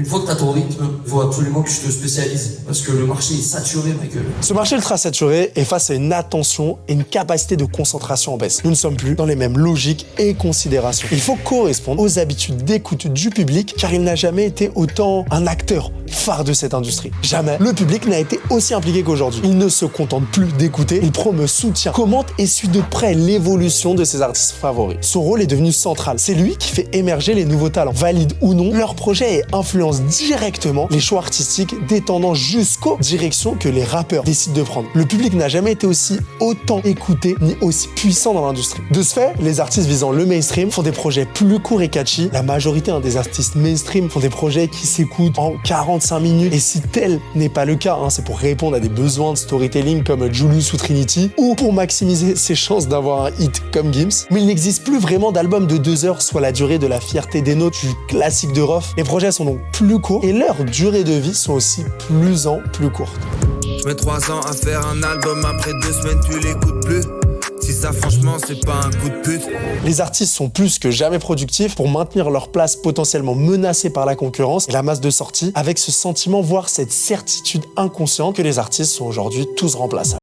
Une fois que tu as ton rythme, il faut absolument que tu te spécialises parce que le marché est saturé, Michael. Ce marché ultra saturé est face à une attention et une capacité de concentration en baisse. Nous ne sommes plus dans les mêmes logiques et considérations. Il faut correspondre aux habitudes d'écoute du public car il n'a jamais été autant un acteur phare de cette industrie. Jamais le public n'a été aussi impliqué qu'aujourd'hui. Il ne se contente plus d'écouter, il promeut, soutient, commente et suit de près l'évolution de ses artistes favoris. Son rôle est devenu central. C'est lui qui fait émerger les nouveaux talents, valide ou non leur projet et influence directement les choix artistiques des tendances jusqu'aux directions que les rappeurs décident de prendre. Le public n'a jamais été aussi autant écouté ni aussi puissant dans l'industrie. De ce fait, les artistes visant le mainstream font des projets plus courts et catchy. La majorité des artistes mainstream font des projets qui s'écoutent en 45 minutes. Et si tel n'est pas le cas, c'est pour répondre à des besoins de storytelling comme Julius ou Trinity, ou pour maximiser ses chances d'avoir un hit comme Gims. Mais il n'existe plus vraiment d'album de 2 heures, soit la durée de La Fierté des Nôtres, du classique de Rof. Les projets sont donc plus courts et leur durée de vie sont aussi plus en plus courtes. Je mets 3 ans à faire un album, après 2 semaines tu l'écoutes plus. Si ça franchement c'est pas un coup de pute. Les artistes sont plus que jamais productifs pour maintenir leur place potentiellement menacée par la concurrence et la masse de sorties, avec ce sentiment, voire cette certitude inconsciente que les artistes sont aujourd'hui tous remplaçables.